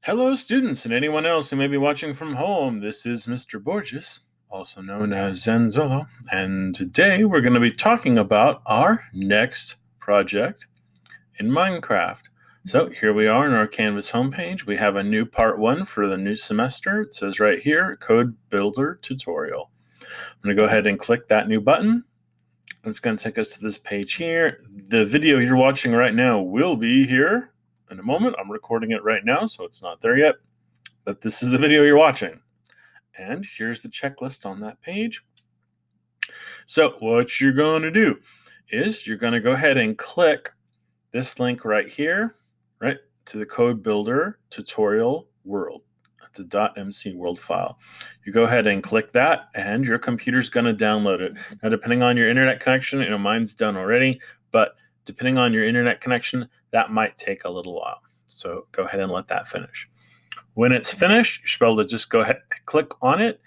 Hello, students, and anyone else who may be watching from home. This is Mr. Borges, also known as Zenzolo, and today we're going to be talking about our next project in Minecraft. So here we are on our Canvas homepage. We have a new part 1 for the new semester. It says right here, Code Builder Tutorial. I'm going to go ahead and click that new button. It's going to take us to this page here. The video you're watching right now will be here in a moment. I'm recording it right now, so it's not there yet, but this is the video you're watching. And here's the checklist on that page. So what you're going to do is you're going to go ahead and click this link right here, right, to the Code Builder Tutorial World. It's a .mc world file. You go ahead and click that, and your computer's going to download it. Now, depending on your internet connection, mine's done already, but depending on your internet connection, that might take a little while. So go ahead and let that finish. When it's finished, you should be able to just go ahead and click on it,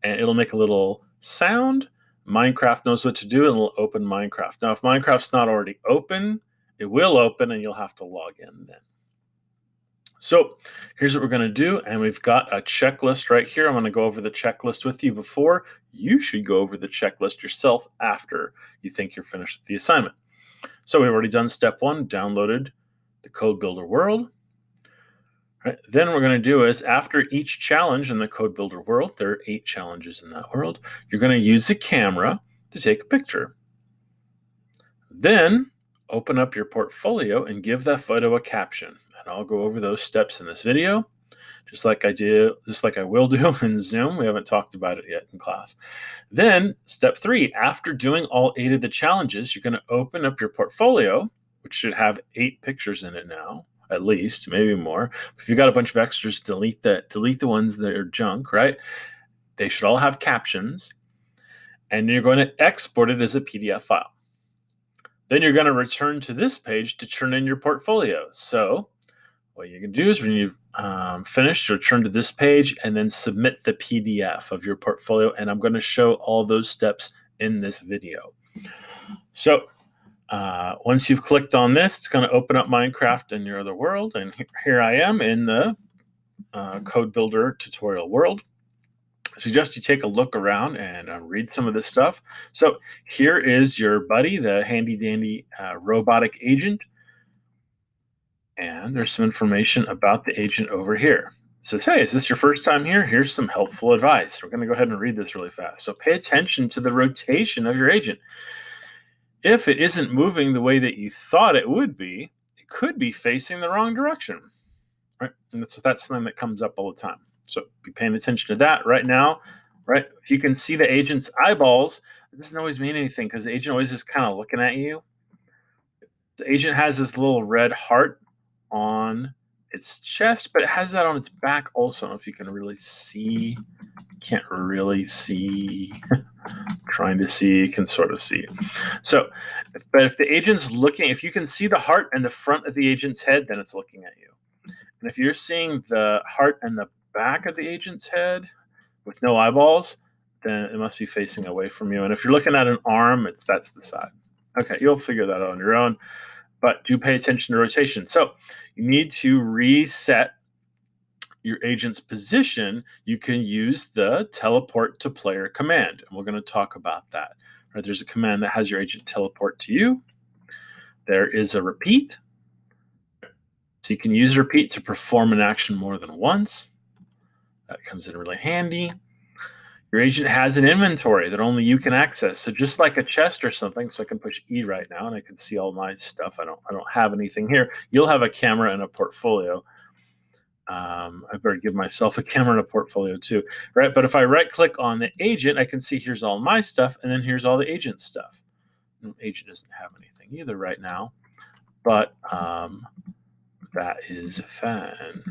and it'll make a little sound. Minecraft knows what to do, and it'll open Minecraft. Now, if Minecraft's not already open, it will open, and you'll have to log in then. So here's what we're going to do, and we've got a checklist right here. I'm going to go over the checklist with you before. You should go over the checklist yourself after you think you're finished with the assignment. So we've already done step 1, downloaded the Code Builder World. Right. Then what we're going to do is after each challenge in the Code Builder World, there are 8 challenges in that world, you're going to use the camera to take a picture. Then open up your portfolio and give that photo a caption. And I'll go over those steps in this video, just like I will do in Zoom. We haven't talked about it yet in class. Then step 3, after doing all 8 of the challenges, you're going to open up your portfolio, which should have 8 pictures in it now, at least, maybe more. If you've got a bunch of extras, delete the ones that are junk, right? They should all have captions. And you're going to export it as a PDF file. Then you're going to return to this page to turn in your portfolio. So what you can do is when you've finished, return to this page and then submit the PDF of your portfolio. And I'm going to show all those steps in this video. So once you've clicked on this, it's going to open up Minecraft in your other world. And here I am in the Code Builder Tutorial World. I suggest you take a look around and read some of this stuff. So here is your buddy, the handy dandy robotic agent. And there's some information about the agent over here. It says, hey, is this your first time here? Here's some helpful advice. We're going to go ahead and read this really fast. So pay attention to the rotation of your agent. If it isn't moving the way that you thought it would be, it could be facing the wrong direction. Right? And that's something that comes up all the time. So be paying attention to that right now. Right? If you can see the agent's eyeballs, it doesn't always mean anything because the agent always is kind of looking at you. The agent has this little red heart on its chest, but it has that on its back also. I don't know if you can really see. Can't really see. Trying to see, you can sort of see. So, but if the agent's looking, if you can see the heart and the front of the agent's head, then it's looking at you. And if you're seeing the heart and the back of the agent's head with no eyeballs, then it must be facing away from you. And if you're looking at an arm, that's the side. Okay, you'll figure that out on your own, but do pay attention to rotation. So you need to reset your agent's position. You can use the teleport to player command, and we're going to talk about that. Right, there's a command that has your agent teleport to you. There is a repeat. So you can use repeat to perform an action more than once. That comes in really handy. Your agent has an inventory that only you can access. So just like a chest or something, so I can push E right now and I can see all my stuff. I don't have anything here. You'll have a camera and a portfolio. I better give myself a camera and a portfolio too, right? But if I right click on the agent, I can see here's all my stuff and then here's all the agent's stuff. The agent doesn't have anything either right now, but that is fine.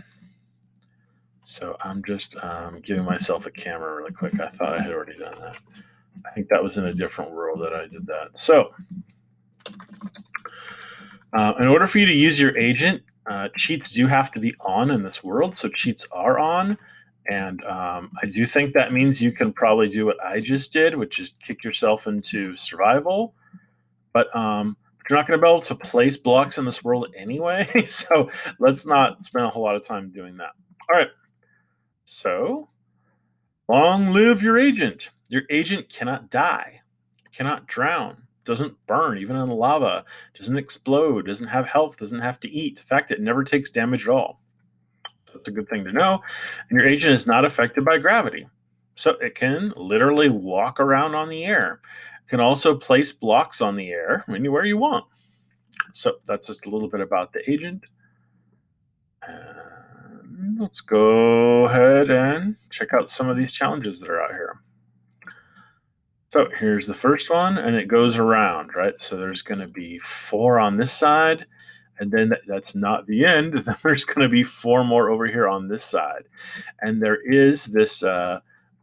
So I'm just giving myself a camera really quick. I thought I had already done that. I think that was in a different world that I did that. So in order for you to use your agent, cheats do have to be on in this world. So cheats are on. And I do think that means you can probably do what I just did, which is kick yourself into survival. But you're not going to be able to place blocks in this world anyway. So let's not spend a whole lot of time doing that. All right. So, long live your agent. Your agent cannot die, cannot drown, doesn't burn, even in lava, doesn't explode, doesn't have health, doesn't have to eat. In fact, it never takes damage at all. So it's a good thing to know. And your agent is not affected by gravity. So it can literally walk around on the air. It can also place blocks on the air anywhere you want. So that's just a little bit about the agent. And let's go ahead and check out some of these challenges that are out here. So here's the first one, and it goes around, right? So there's going to be 4 on this side, and then that's not the end. Then there's going to be 4 more over here on this side. And there is this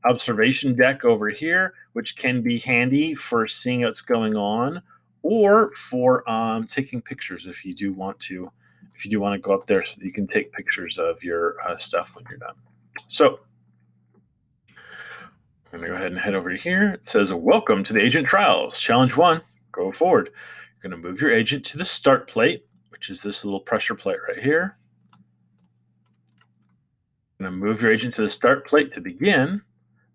observation deck over here, which can be handy for seeing what's going on, or for taking pictures if you do want to. If you do want to go up there, so that you can take pictures of your stuff when you're done. So I'm going to go ahead and head over to here. It says, welcome to the agent trials. Challenge 1, go forward. You're going to move your agent to the start plate, which is this little pressure plate right here. You're going to move your agent to the start plate to begin.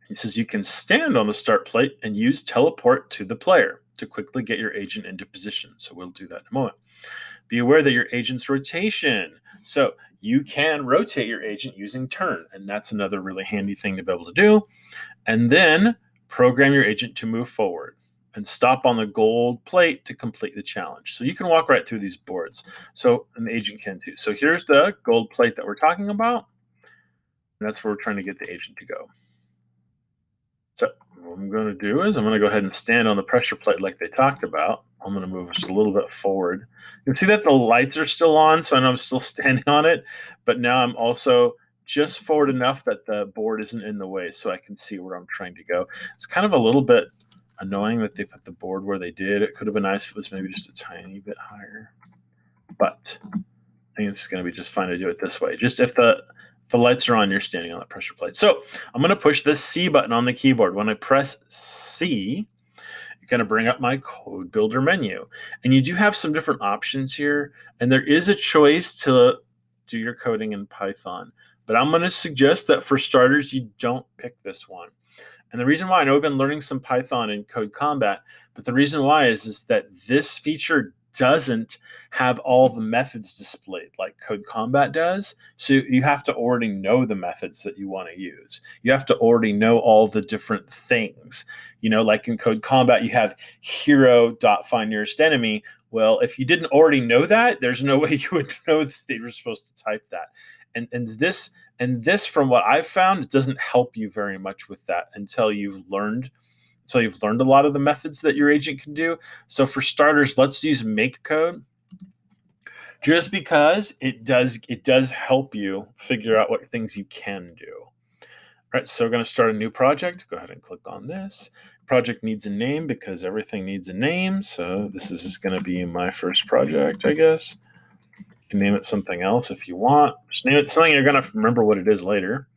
He says you can stand on the start plate and use teleport to the player to quickly get your agent into position. So we'll do that in a moment. Be aware that your agent's rotation. So you can rotate your agent using turn, and that's another really handy thing to be able to do. And then program your agent to move forward and stop on the gold plate to complete the challenge. So you can walk right through these boards. So an agent can too. So here's the gold plate that we're talking about. And that's where we're trying to get the agent to go. So what I'm going to do is I'm going to go ahead and stand on the pressure plate like they talked about. I'm going to move just a little bit forward. You can see that the lights are still on, so I know I'm still standing on it. But now I'm also just forward enough that the board isn't in the way, so I can see where I'm trying to go. It's kind of a little bit annoying that they put the board where they did. It could have been nice if it was maybe just a tiny bit higher. But I think it's going to be just fine to do it this way. Just if the lights are on, you're standing on the pressure plate. So I'm going to push the C button on the keyboard. When I press C, it's going to bring up my code builder menu. And you do have some different options here. And there is a choice to do your coding in Python. But I'm going to suggest that for starters, you don't pick this one. And the reason why, I know we've been learning some Python in Code Combat, but the reason why is that this feature doesn't have all the methods displayed like Code Combat does. So you have to already know the methods that you want to use. You have to already know all the different things. You know, like in Code Combat, you have hero.findNearestEnemy. Well, if you didn't already know that, there's no way you would know that you were supposed to type that. And this, from what I've found, it doesn't help you very much with that until you've learned a lot of the methods that your agent can do. So for starters, let's use make code, just because it does help you figure out what things you can do. All right, so we're going to start a new project. Go ahead and click on this. Project needs a name because everything needs a name. So this is just going to be my first project, I guess. You can name it something else if you want. Just name it something you're going to remember what it is later.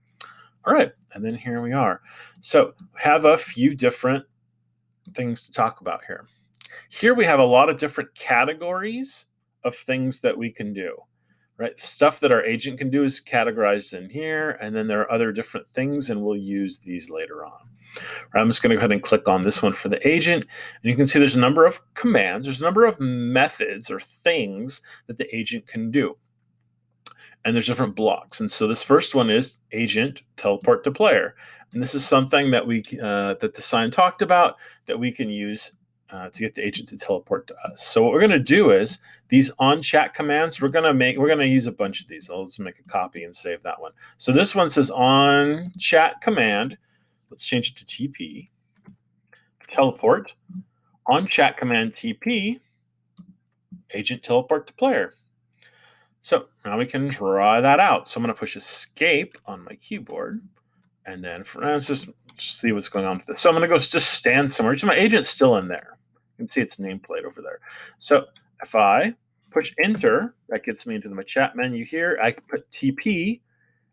All right, and then here we are. So we have a few different things to talk about here. Here we have a lot of different categories of things that we can do, right? Stuff that our agent can do is categorized in here, and then there are other different things, and we'll use these later on. Right, I'm just going to go ahead and click on this one for the agent, and you can see there's a number of commands, there's a number of methods or things that the agent can do. And there's different blocks. And so this first one is agent teleport to player. And this is something that that the sign talked about that we can use to get the agent to teleport to us. So what we're going to do is these on chat commands, we're going to use a bunch of these. I'll just make a copy and save that one. So this one says on chat command. Let's change it to TP. Teleport. On chat command TP. Agent teleport to player. So now we can try that out. So I'm going to push escape on my keyboard. And then let's just see what's going on with this. So I'm going to go just stand somewhere. So my agent's still in there. You can see its nameplate over there. So if I push enter, that gets me into my chat menu here. I can put TP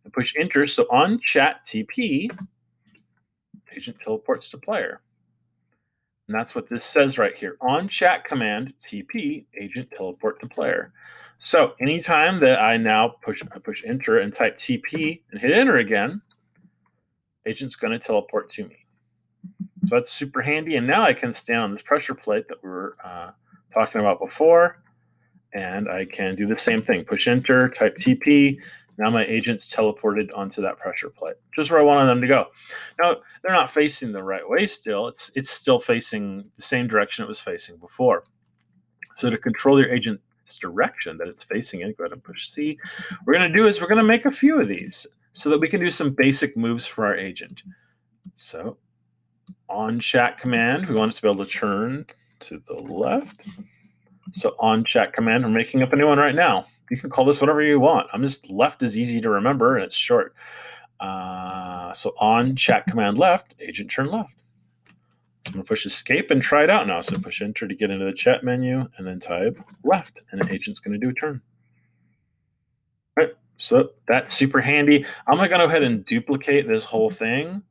and push enter. So on chat TP, agent teleports to player. And that's what this says right here. On chat command, TP, agent teleport to player. So anytime that I now push enter and type TP and hit enter again, agent's going to teleport to me. So that's super handy. And now I can stand on this pressure plate that we were talking about before. And I can do the same thing. Push enter, type TP. Now my agent's teleported onto that pressure plate, just where I wanted them to go. Now, they're not facing the right way still. It's still facing the same direction it was facing before. So to control your agent's direction that it's facing in, go ahead and push C. What we're going to do is we're going to make a few of these so that we can do some basic moves for our agent. So on chat command, we want it to be able to turn to the left. So on chat command, we're making up a new one right now. You can call this whatever you want. I'm just left is easy to remember and it's short. So on chat command left, agent turn left. I'm going to push escape and try it out now. So push enter to get into the chat menu and then type left and the agent's going to do a turn. All right, so that's super handy. I'm going to go ahead and duplicate this whole thing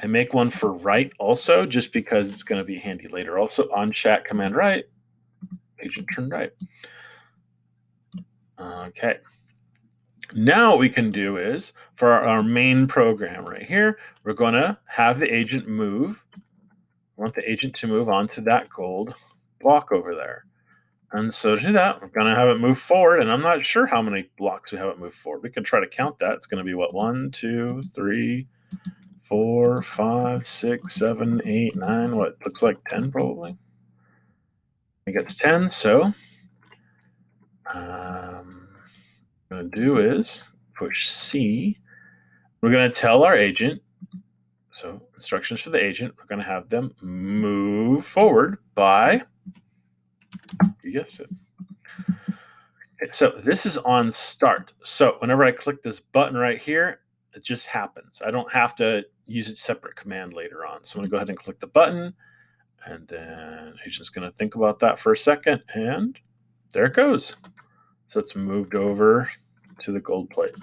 and make one for right also, just because it's going to be handy later. Also on chat command right, agent turn right. Okay. Now what we can do is, for our main program right here, we're going to have the agent move. I want the agent to move onto that gold block over there. And so to do that, we're going to have it move forward. And I'm not sure how many blocks we have it move forward. We can try to count that. It's going to be what? 1, 2, 3, 4, 5, 6, 7, 8, 9. What? Looks like 10 probably. I think it's 10. So what I'm going to do is push C. We're going to tell our agent, so instructions for the agent, we're going to have them move forward by, you guessed it. Okay, so this is on start. So whenever I click this button right here, it just happens. I don't have to use a separate command later on. So I'm going to go ahead and click the button, and then agent's going to think about that for a second, and there it goes. So it's moved over to the gold plate.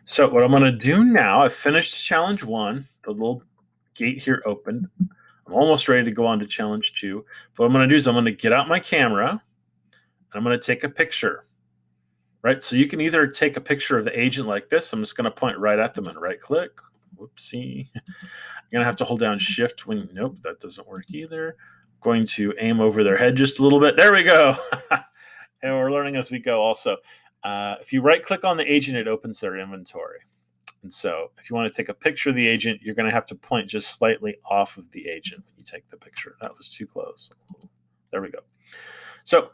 So what I'm going to do now, I've finished challenge 1. The little gate here opened. I'm almost ready to go on to challenge 2. But what I'm going to do is I'm going to get out my camera, and I'm going to take a picture. Right? So you can either take a picture of the agent like this. I'm just going to point right at them and right click. Whoopsie. I'm going to have to hold down shift when, nope, that doesn't work either. I'm going to aim over their head just a little bit. There we go. And we're learning as we go also. If you right click on the agent, it opens their inventory. And so if you want to take a picture of the agent, you're going to have to point just slightly off of the agent when you take the picture. That was too close. There we go. So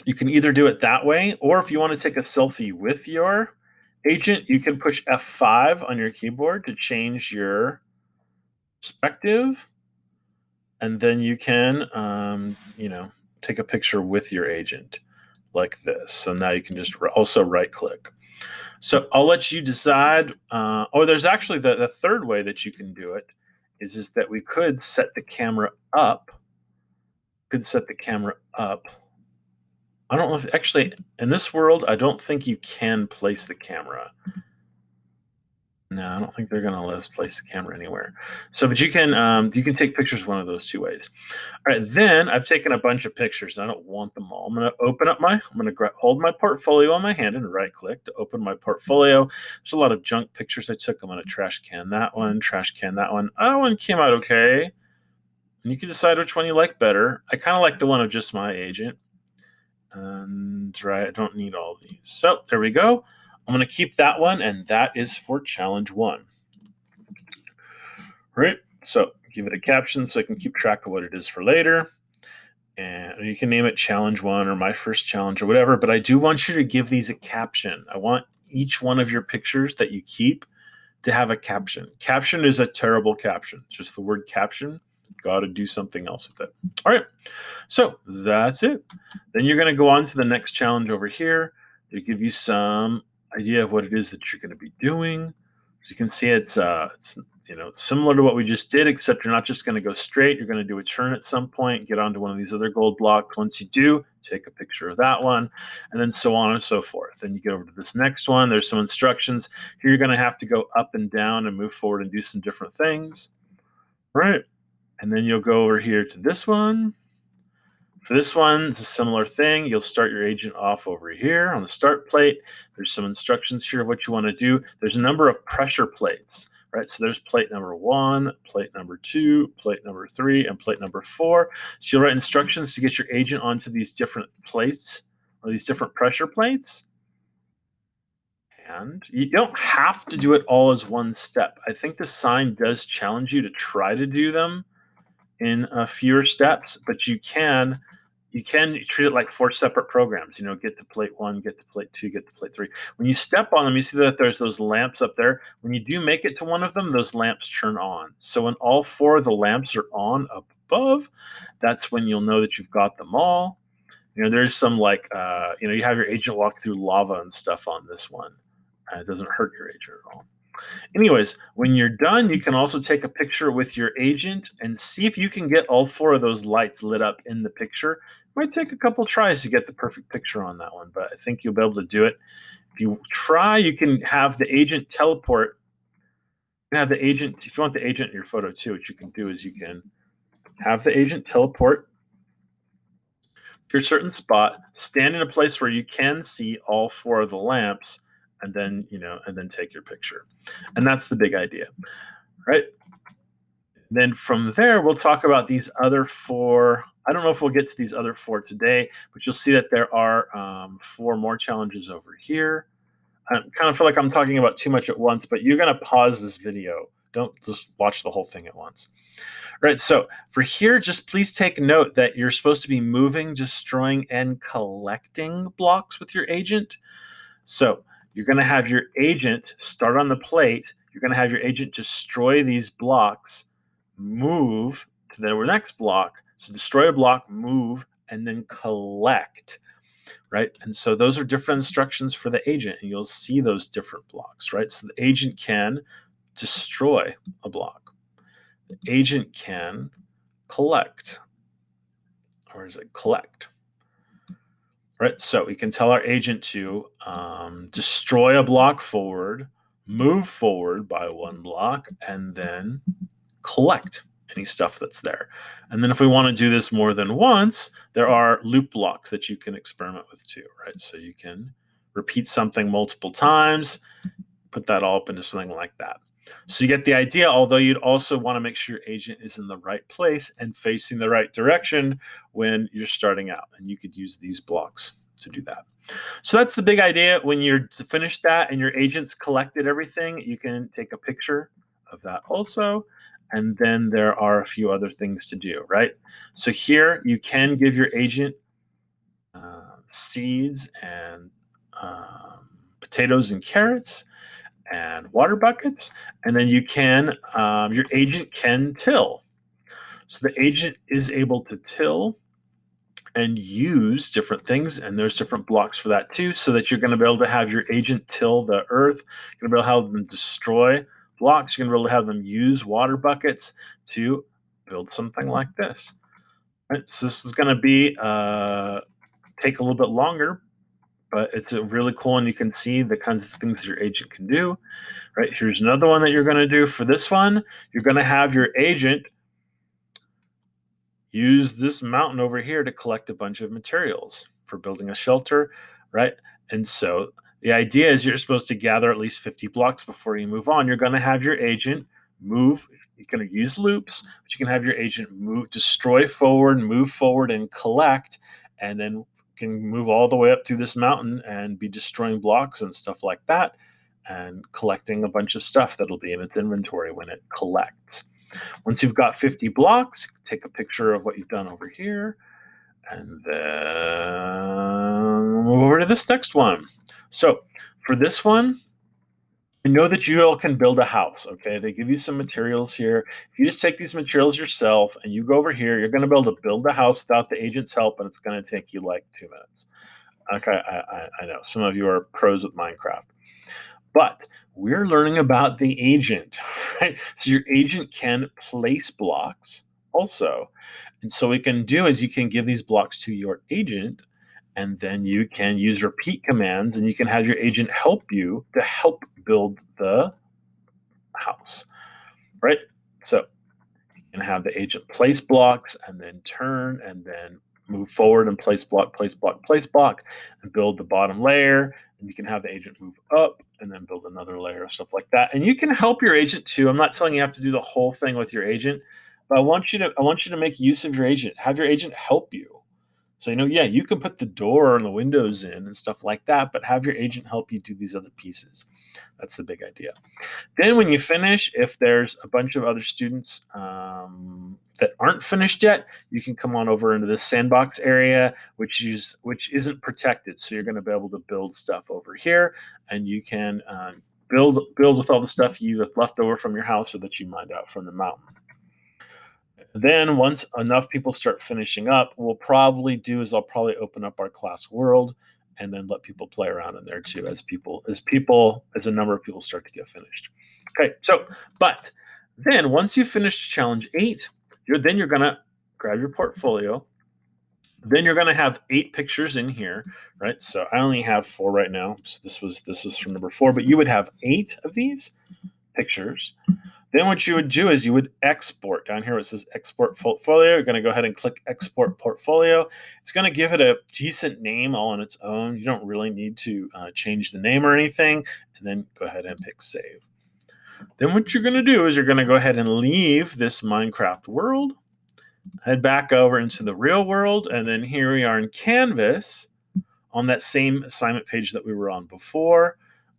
you can either do it that way, or if you want to take a selfie with your agent, you can push F5 on your keyboard to change your perspective. And then you can, take a picture with your agent like this. So now you can just also right click. So I'll let you decide. There's actually the third way that you can do it is that we could set the camera up. I don't know if actually in this world, I don't think you can place the camera. No, I don't think they're going to let us place the camera anywhere. So, but you can take pictures one of those two ways. All right, then I've taken a bunch of pictures. And I don't want them all. I'm going to hold my portfolio on my hand and right click to open my portfolio. There's a lot of junk pictures I took. I'm going to trash can that one, trash can that one. That one came out okay. And you can decide which one you like better. I kind of like the one of just my agent. And right, I don't need all these. So there we go. I'm going to keep that one, and that is for challenge 1. Right, so give it a caption so I can keep track of what it is for later. And you can name it challenge 1 or my first challenge or whatever, but I do want you to give these a caption. I want each one of your pictures that you keep to have a caption. Caption is a terrible caption. Just the word caption. Got to do something else with it. All right, so that's it. Then you're going to go on to the next challenge over here to give you some idea of what it is that you're going to be doing. As you can see, it's similar to what we just did, except you're not just going to go straight. You're going to do a turn at some point, get onto one of these other gold blocks. Once you do, take a picture of that one, and then so on and so forth. Then you get over to this next one. There's some instructions. Here you're going to have to go up and down and move forward and do some different things. All right. And then you'll go over here to this one. For this one, it's a similar thing. You'll start your agent off over here on the start plate. There's some instructions here of what you want to do. There's a number of pressure plates, right? So there's plate number 1, plate number 2, plate number 3, and plate number 4. So you'll write instructions to get your agent onto these different plates or these different pressure plates. And you don't have to do it all as one step. I think the sign does challenge you to try to do them in fewer steps, but you can treat it like 4 separate programs. Get to plate 1, get to plate 2, get to plate 3. When you step on them, you see that there's those lamps up there. When you do make it to one of them, those lamps turn on. So when all 4 of the lamps are on up above, that's when you'll know that you've got them all. There's some you have your agent walk through lava and stuff on this one. It doesn't hurt your agent at all. Anyways, when you're done, you can also take a picture with your agent and see if you can get all 4 of those lights lit up in the picture. It might take a couple tries to get the perfect picture on that one, but I think you'll be able to do it. If you try, you can have the agent teleport. You can have the agent, if you want the agent in your photo too, what you can do is you can have the agent teleport to a certain spot, stand in a place where you can see all 4 of the lamps, and then take your picture. And that's the big idea, right? Then from there, we'll talk about these other 4. I don't know if we'll get to these other 4 today, but you'll see that there are 4 more challenges over here. I kind of feel like I'm talking about too much at once, but you're going to pause this video. Don't just watch the whole thing at once. Right, so for here, just please take note that you're supposed to be moving, destroying, and collecting blocks with your agent. So you're going to have your agent start on the plate. You're going to have your agent destroy these blocks, move to the next block. So destroy a block, move, and then collect, right? And so those are different instructions for the agent, and you'll see those different blocks, right? So the agent can destroy a block. The agent can collect, or is it collect? Right, so we can tell our agent to destroy a block forward, move forward by 1 block, and then collect any stuff that's there. And then if we want to do this more than once, there are loop blocks that you can experiment with too, right? So you can repeat something multiple times, put that all up into something like that. So you get the idea, although you'd also want to make sure your agent is in the right place and facing the right direction when you're starting out. And you could use these blocks to do that. So that's the big idea. When you're finished that and your agent's collected everything, you can take a picture of that also. And then there are a few other things to do, right? So here you can give your agent seeds and potatoes and carrots and water buckets, and then your agent can till. So the agent is able to till and use different things, and there's different blocks for that too, so that you're going to be able to have your agent till the earth. You're going to be able to have them destroy blocks. You're going to be able to have them use water buckets to build something like this. Right? So this is going to be take a little bit longer, but it's a really cool, and you can see the kinds of things your agent can do. Right, here's another one that you're going to do. For this one, you're going to have your agent use this mountain over here to collect a bunch of materials for building a shelter, right? And so the idea is you're supposed to gather at least 50 blocks before you move on. You're going to have your agent move. You're going to use loops, but you can have your agent move, destroy forward, move forward, and collect, and then can move all the way up through this mountain and be destroying blocks and stuff like that, and collecting a bunch of stuff that'll be in its inventory when it collects. Once you've got 50 blocks, take a picture of what you've done over here, and then move over to this next one. So for this one, I know that you all can build a house, okay? They give you some materials here. If you just take these materials yourself and you go over here, you're going to be able to build the house without the agent's help, and it's going to take you like 2 minutes. Okay, I know some of you are pros with Minecraft. But we're learning about the agent, right? So your agent can place blocks also. And so what you can do is you can give these blocks to your agent, and then you can use repeat commands, and you can have your agent help you to help build the house, right? So can have the agent place blocks and then turn and then move forward and place block, place block, place block, and build the bottom layer. And you can have the agent move up and then build another layer, stuff like that. And you can help your agent too. I'm not telling you have to do the whole thing with your agent, but I want you to make use of your agent. Have your agent help you. So, yeah, you can put the door and the windows in and stuff like that, but have your agent help you do these other pieces. That's the big idea. Then when you finish, if there's a bunch of other students that aren't finished yet, you can come on over into the sandbox area, which isn't protected. So you're going to be able to build stuff over here, and you can build with all the stuff you have left over from your house or that you mined out from the mountain. Then once enough people start finishing up, I'll probably open up our class world and then let people play around in there too as a number of people start to get finished. Okay, but then once you finish challenge 8, you're going to grab your portfolio. Then you're going to have 8 pictures in here, right? So I only have 4 right now. So this was from number 4, but you would have 8 of these pictures. Then what you would do is you would export. Down here it says export portfolio. You're going to go ahead and click export portfolio. It's going to give it a decent name all on its own. You don't really need to change the name or anything. And then go ahead and pick save. Then what you're going to do is you're going to go ahead and leave this Minecraft world, head back over into the real world, and then here we are in Canvas on that same assignment page that we were on before.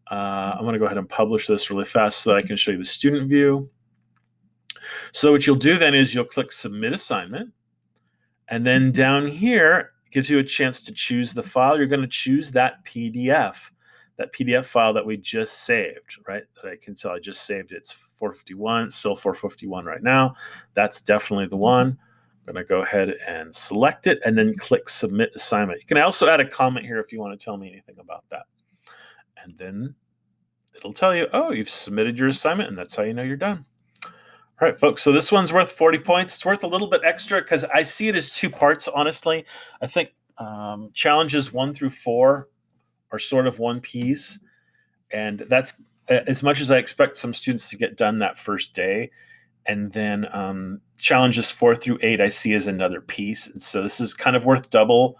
I'm going to go ahead and publish this really fast so that I can show you the student view. So what you'll do then is you'll click Submit Assignment. And then down here, it gives you a chance to choose the file. You're going to choose that PDF file that we just saved, right? That I can tell I just saved it. It's 451, still 451 right now. That's definitely the one. I'm going to go ahead and select it and then click Submit Assignment. You can also add a comment here if you want to tell me anything about that. And then it'll tell you, oh, you've submitted your assignment, and that's how you know you're done. All right, folks, so this one's worth 40 points. It's worth a little bit extra because I see it as 2 parts, honestly. I think challenges 1 through 4 are sort of one piece, and that's as much as I expect some students to get done that first day. And then challenges 4 through 8 I see as another piece. And so this is kind of worth double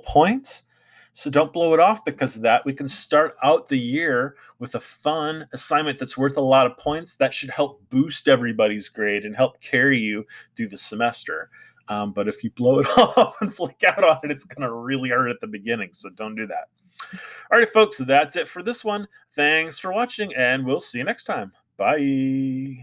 points. So don't blow it off because of that. We can start out the year with a fun assignment that's worth a lot of points. That should help boost everybody's grade and help carry you through the semester. But if you blow it off and flake out on it, it's going to really hurt at the beginning. So don't do that. All right, folks, that's it for this one. Thanks for watching, and we'll see you next time. Bye.